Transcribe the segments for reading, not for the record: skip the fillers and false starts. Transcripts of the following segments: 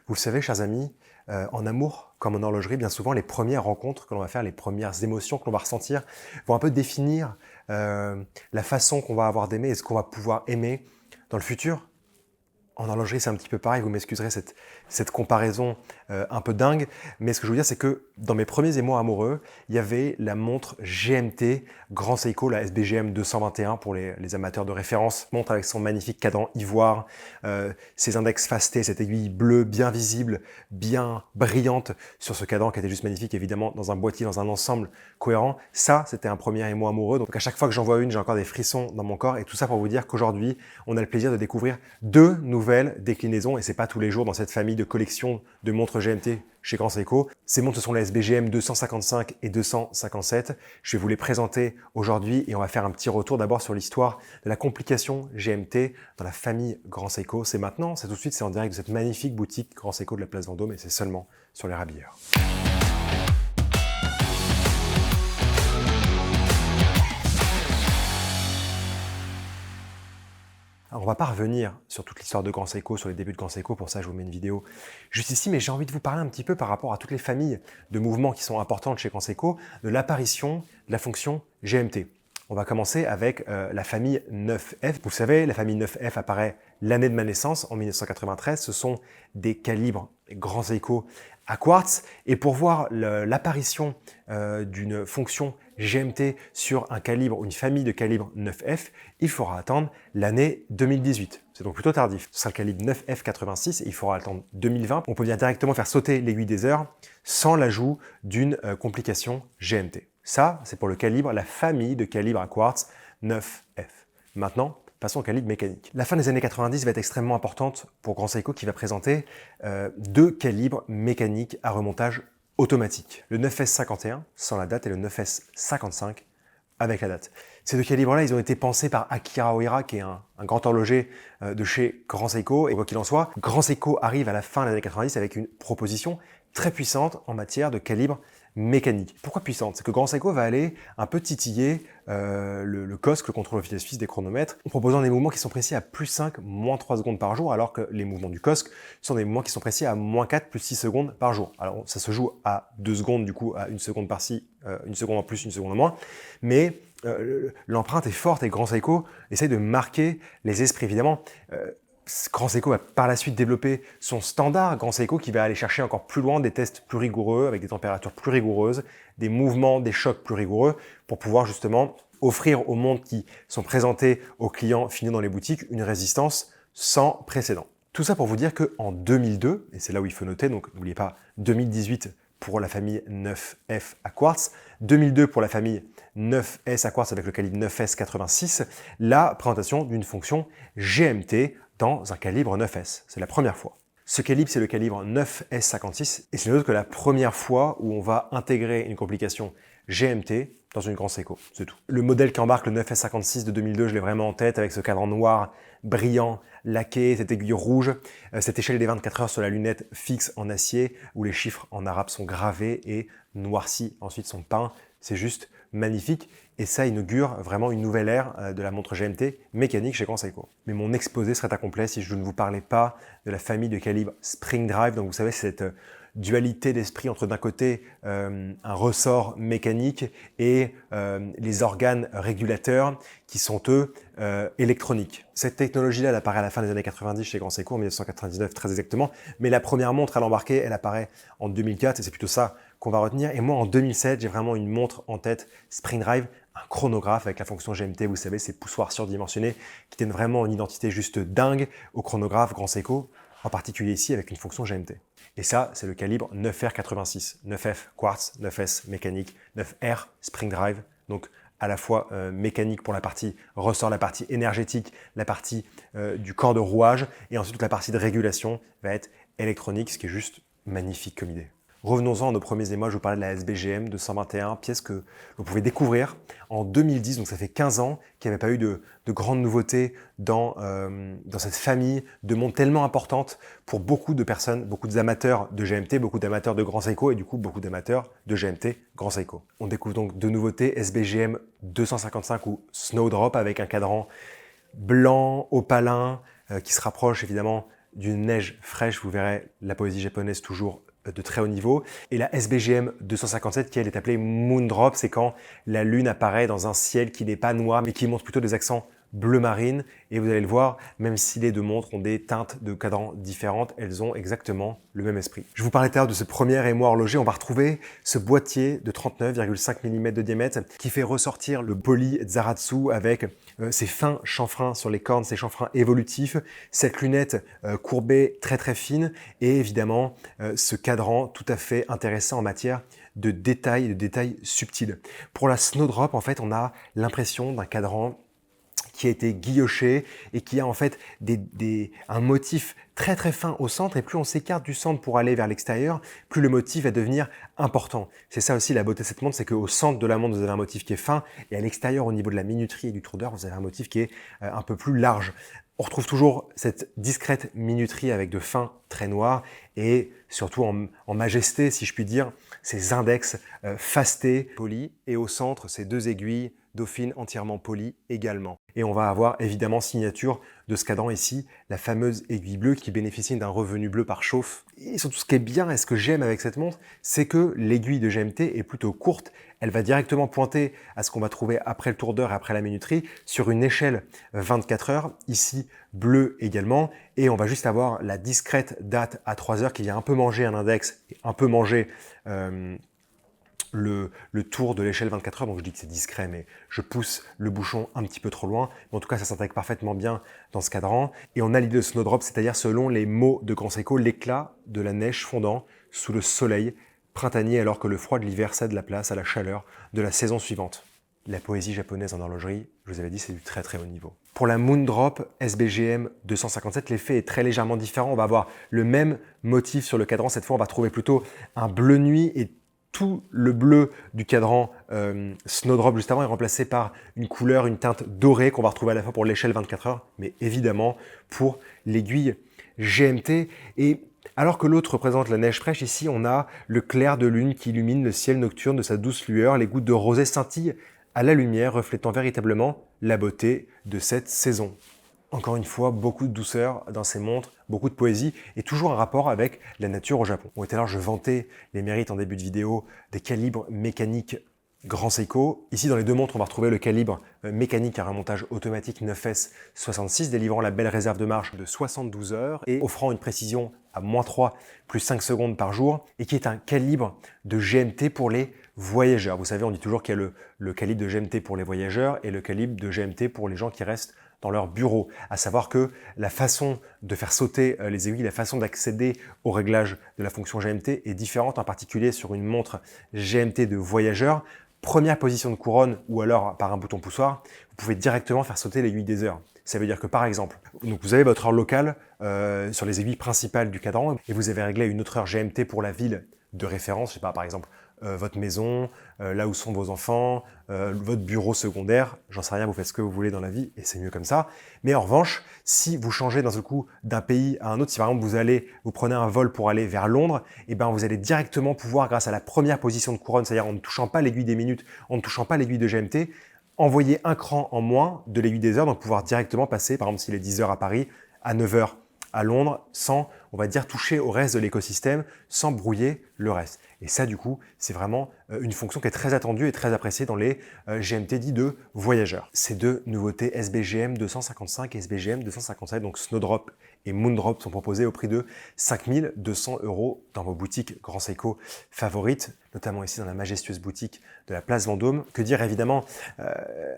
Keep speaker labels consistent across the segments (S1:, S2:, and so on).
S1: Vous le savez, chers amis, en amour comme en horlogerie, bien souvent, les premières rencontres que l'on va faire, les premières émotions que l'on va ressentir vont un peu définir la façon qu'on va avoir d'aimer et ce qu'on va pouvoir aimer dans le futur. En horlogerie, c'est un petit peu pareil, vous m'excuserez cette comparaison un peu dingue, mais ce que je veux dire, c'est que dans mes premiers émois amoureux, il y avait la montre GMT Grand Seiko, la SBGM 221 pour les amateurs de référence, montre avec son magnifique cadran ivoire, ses index fastés, cette aiguille bleue bien visible, bien brillante sur ce cadran qui était juste magnifique, évidemment, dans un boîtier, dans un ensemble cohérent. Ça, c'était un premier émoi amoureux. Donc à chaque fois que j'en vois une, j'ai encore des frissons dans mon corps, et tout ça pour vous dire qu'aujourd'hui, on a le plaisir de découvrir deux nouvelles déclinaisons, et c'est pas tous les jours dans cette famille de collection de montres GMT chez Grand Seiko. Ces montres, ce sont les SBGM 255 et 257. Je vais vous les présenter aujourd'hui et on va faire un petit retour d'abord sur l'histoire de la complication GMT dans la famille Grand Seiko. C'est maintenant, c'est tout de suite, c'est en direct de cette magnifique boutique Grand Seiko de la place Vendôme, et c'est seulement sur les Rabilleurs. Alors, on va pas revenir sur toute l'histoire de Grand Seiko, sur les débuts de Grand Seiko, pour ça je vous mets une vidéo juste ici, mais j'ai envie de vous parler un petit peu par rapport à toutes les familles de mouvements qui sont importantes chez Grand Seiko, de l'apparition de la fonction GMT. On va commencer avec la famille 9F. Vous savez, la famille 9F apparaît l'année de ma naissance, en 1993. Ce sont des calibres Grand Seiko à quartz. Et pour voir l'apparition d'une fonction GMT sur un calibre ou une famille de calibre 9F, il faudra attendre l'année 2018. C'est donc plutôt tardif. Ce sera le calibre 9F86 et il faudra attendre 2020. On peut bien directement faire sauter l'aiguille des heures sans l'ajout d'une complication GMT. Ça, c'est pour le calibre, la famille de calibres à quartz 9F. Maintenant, passons au calibre mécanique. La fin des années 90 va être extrêmement importante pour Grand Seiko qui va présenter deux calibres mécaniques à remontage automatique. Le 9S51 sans la date et le 9S55 avec la date. Ces deux calibres-là, ils ont été pensés par Akira Ohira, qui est un grand horloger de chez Grand Seiko. Et quoi qu'il en soit, Grand Seiko arrive à la fin des années 90 avec une proposition très puissante en matière de calibre mécanique. Pourquoi puissante? C'est que Grand Seiko va aller un peu titiller le COSC, le contrôle officiel suisse des chronomètres, en proposant des mouvements qui sont précis à plus 5, moins 3 secondes par jour, alors que les mouvements du COSC sont des mouvements qui sont précis à moins 4, plus 6 secondes par jour. Alors ça se joue à 2 secondes, du coup, à 1 seconde par-ci, 1 seconde en plus, 1 seconde en moins, mais l'empreinte est forte et Grand Seiko essaye de marquer les esprits. Évidemment, Grand Seiko va par la suite développer son standard Grand Seiko qui va aller chercher encore plus loin des tests plus rigoureux, avec des températures plus rigoureuses, des mouvements, des chocs plus rigoureux, pour pouvoir justement offrir aux montres qui sont présentées aux clients finaux dans les boutiques une résistance sans précédent. Tout ça pour vous dire qu'en 2002, et c'est là où il faut noter, donc n'oubliez pas 2018 pour la famille 9F à quartz, 2002 pour la famille 9S à quartz avec le calibre 9S86, la présentation d'une fonction GMT dans un calibre 9S. C'est la première fois. Ce calibre, c'est le calibre 9S56 et c'est que la première fois où on va intégrer une complication GMT dans une Grand Seiko, c'est tout. Le modèle qui embarque le 9S56 de 2002, je l'ai vraiment en tête avec ce cadran noir, brillant, laqué, cette aiguille rouge, cette échelle des 24 heures sur la lunette fixe en acier où les chiffres en arabe sont gravés et noircis, ensuite sont peints. C'est juste magnifique et ça inaugure vraiment une nouvelle ère de la montre GMT mécanique chez Grand Seiko. Mais mon exposé serait incomplet si je ne vous parlais pas de la famille de calibre Spring Drive. Donc vous savez, c'est cette dualité d'esprit entre d'un côté un ressort mécanique et les organes régulateurs qui sont eux électroniques. Cette technologie-là, elle apparaît à la fin des années 90 chez Grand Seiko, en 1999 très exactement, mais la première montre à l'embarquer, elle apparaît en 2004 et c'est plutôt ça qu'on va retenir. Et moi, en 2007, j'ai vraiment une montre en tête Spring Drive, un chronographe avec la fonction GMT, vous savez, ces poussoirs surdimensionnés qui donnent vraiment une identité juste dingue au chronographe Grand Seiko, en particulier ici avec une fonction GMT. Et ça, c'est le calibre 9R86, 9F quartz, 9S mécanique, 9R Spring Drive, donc à la fois mécanique pour la partie ressort, la partie énergétique, la partie du corps de rouage, et ensuite toute la partie de régulation va être électronique, ce qui est juste magnifique comme idée. Revenons-en à nos premiers émois, je vous parlais de la SBGM 221, pièce que vous pouvez découvrir en 2010, donc ça fait 15 ans qu'il n'y avait pas eu de grandes nouveautés dans cette famille de montres tellement importantes pour beaucoup de personnes, beaucoup d'amateurs de GMT, beaucoup d'amateurs de Grand Seiko et du coup beaucoup d'amateurs de GMT Grand Seiko. On découvre donc deux nouveautés, SBGM 255 ou Snowdrop avec un cadran blanc opalin qui se rapproche évidemment d'une neige fraîche. Vous verrez la poésie japonaise toujours de très haut niveau. Et la SBGM 257 qui elle est appelée Moondrop, c'est quand la lune apparaît dans un ciel qui n'est pas noir mais qui montre plutôt des accents bleu marine. Et vous allez le voir, même si les deux montres ont des teintes de cadran différentes, elles ont exactement le même esprit. Je vous parlais tout à l'heure de ce premier émoi horloger. On va retrouver ce boîtier de 39,5 mm de diamètre qui fait ressortir le poly Zaratsu avec ces fins chanfreins sur les cornes, ces chanfreins évolutifs, cette lunette courbée très fine et évidemment ce cadran tout à fait intéressant en matière de détails subtils. Pour la Snowdrop, en fait, on a l'impression d'un cadran qui a été guilloché et qui a en fait un motif très fin au centre, et plus on s'écarte du centre pour aller vers l'extérieur, plus le motif va devenir important. C'est ça aussi la beauté de cette montre, c'est qu'au centre de la montre, vous avez un motif qui est fin, et à l'extérieur, au niveau de la minuterie et du tour d'heure, vous avez un motif qui est un peu plus large. On retrouve toujours cette discrète minuterie avec de fins très noirs et surtout en majesté, si je puis dire, ces index fastés, polis, et au centre, ces deux aiguilles dauphine entièrement polies également. Et on va avoir évidemment signature de ce cadran ici, la fameuse aiguille bleue qui bénéficie d'un revenu bleu par chauffe. Et surtout ce qui est bien et ce que j'aime avec cette montre, c'est que l'aiguille de GMT est plutôt courte. Elle va directement pointer à ce qu'on va trouver après le tour d'heure et après la minuterie sur une échelle 24 heures, ici bleu également. Et on va juste avoir la discrète date à 3 heures qui vient un peu manger un index et un peu manger le tour de l'échelle 24 heures, donc je dis que c'est discret, mais je pousse le bouchon un petit peu trop loin. Mais en tout cas, ça s'intègre parfaitement bien dans ce cadran. Et on a l'idée de Snowdrop, c'est-à-dire selon les mots de Conseco, l'éclat de la neige fondant sous le soleil printanier alors que le froid de l'hiver cède la place à la chaleur de la saison suivante. La poésie japonaise en horlogerie, je vous avais dit, c'est du très haut niveau. Pour la Moondrop SBGM 257, l'effet est très légèrement différent. On va avoir le même motif sur le cadran. Cette fois, on va trouver plutôt un bleu nuit et tout le bleu du cadran Snowdrop juste avant est remplacé par une couleur, une teinte dorée qu'on va retrouver à la fois pour l'échelle 24 heures, mais évidemment pour l'aiguille GMT. Et alors que l'autre représente la neige fraîche, ici on a le clair de lune qui illumine le ciel nocturne de sa douce lueur. Les gouttes de rosée scintillent à la lumière, reflétant véritablement la beauté de cette saison. Encore une fois, beaucoup de douceur dans ces montres, beaucoup de poésie et toujours un rapport avec la nature au Japon. Bon, tout à l'heure, je vantais les mérites en début de vidéo des calibres mécaniques Grand Seiko. Ici, dans les deux montres, on va retrouver le calibre mécanique à remontage automatique 9S66, délivrant la belle réserve de marche de 72 heures et offrant une précision à -3 plus 5 secondes par jour et qui est un calibre de GMT pour les voyageurs. Vous savez, on dit toujours qu'il y a le calibre de GMT pour les voyageurs et le calibre de GMT pour les gens qui restent dans leur bureau, à savoir que la façon de faire sauter les aiguilles, la façon d'accéder au réglage de la fonction GMT est différente, en particulier sur une montre GMT de voyageur. Première position de couronne ou alors par un bouton poussoir, vous pouvez directement faire sauter l'aiguille des heures. Ça veut dire que par exemple, donc vous avez votre heure locale sur les aiguilles principales du cadran et vous avez réglé une autre heure GMT pour la ville de référence, je sais pas, par exemple votre maison, là où sont vos enfants, votre bureau secondaire, j'en sais rien, vous faites ce que vous voulez dans la vie et c'est mieux comme ça. Mais en revanche, si vous changez d'un seul coup d'un pays à un autre, si par exemple vous prenez un vol pour aller vers Londres, et ben vous allez directement pouvoir, grâce à la première position de couronne, c'est-à-dire en ne touchant pas l'aiguille des minutes, en ne touchant pas l'aiguille de GMT, envoyer un cran en moins de l'aiguille des heures, donc pouvoir directement passer, par exemple s'il est 10 heures à Paris, à 9 heures à Londres, sans, on va dire, toucher au reste de l'écosystème, sans brouiller le reste. Et ça, du coup, c'est vraiment une fonction qui est très attendue et très appréciée dans les GMT dits de voyageurs. Ces deux nouveautés SBGM 255 et SBGM 257, donc Snowdrop et Moondrop, sont proposées au prix de 5 200 € dans vos boutiques Grand Seiko favorites, notamment ici dans la majestueuse boutique de la Place Vendôme. Que dire évidemment,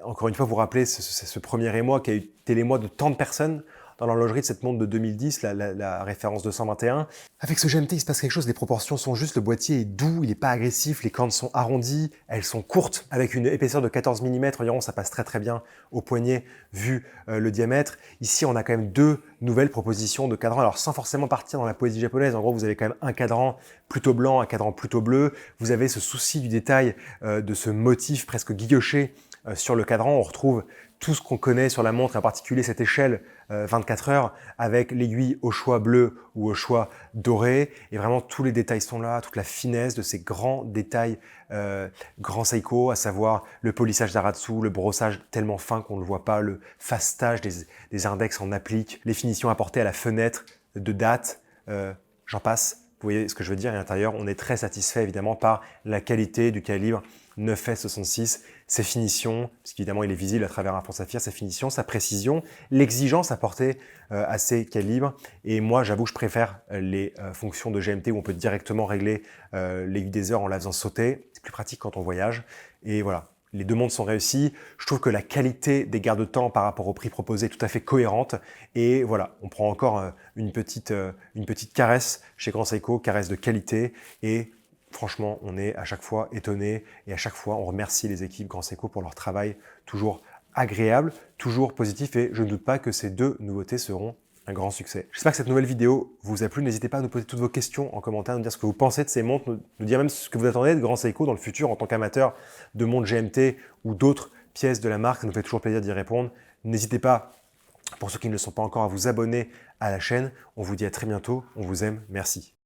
S1: encore une fois, vous rappelez ce premier émoi qui a été l'émoi de tant de personnes dans l'horlogerie de cette montre de 2010, la référence 221. Avec ce GMT, il se passe quelque chose, les proportions sont justes, le boîtier est doux, il n'est pas agressif, les cornes sont arrondies, elles sont courtes, avec une épaisseur de 14 mm environ, ça passe très bien au poignet vu le diamètre. Ici, on a quand même deux nouvelles propositions de cadran, alors sans forcément partir dans la poésie japonaise, en gros, vous avez quand même un cadran plutôt blanc, un cadran plutôt bleu, vous avez ce souci du détail de ce motif presque guilloché sur le cadran, on retrouve tout ce qu'on connaît sur la montre, en particulier cette échelle 24 heures avec l'aiguille au choix bleu ou au choix doré. Et vraiment, tous les détails sont là, toute la finesse de ces grands détails Grand Seiko, à savoir le polissage d'Aratsu, le brossage tellement fin qu'on ne le voit pas, le facetage des index en applique, les finitions apportées à la fenêtre de date, j'en passe. Vous voyez ce que je veux dire? Et à l'intérieur, on est très satisfait évidemment par la qualité du calibre 9S66, ses finitions, parce qu'évidemment il est visible à travers un fond saphir, ses finitions, sa précision, l'exigence apportée à ces calibres. Et moi, j'avoue, je préfère les fonctions de GMT où on peut directement régler l'aiguille des heures en la faisant sauter. C'est plus pratique quand on voyage. Et voilà. Les deux montres sont réussis. Je trouve que la qualité des garde-temps par rapport au prix proposé est tout à fait cohérente. Et voilà, on prend encore une petite caresse chez Grand Seiko, caresse de qualité. Et franchement, on est à chaque fois étonné et à chaque fois, on remercie les équipes Grand Seiko pour leur travail toujours agréable, toujours positif. Et je ne doute pas que ces deux nouveautés seront un grand succès. J'espère que cette nouvelle vidéo vous a plu. N'hésitez pas à nous poser toutes vos questions en commentaire, nous dire ce que vous pensez de ces montres, nous dire même ce que vous attendez de Grand Seiko dans le futur en tant qu'amateur de montres GMT ou d'autres pièces de la marque. Ça nous fait toujours plaisir d'y répondre. N'hésitez pas, pour ceux qui ne le sont pas encore, à vous abonner à la chaîne. On vous dit à très bientôt. On vous aime. Merci.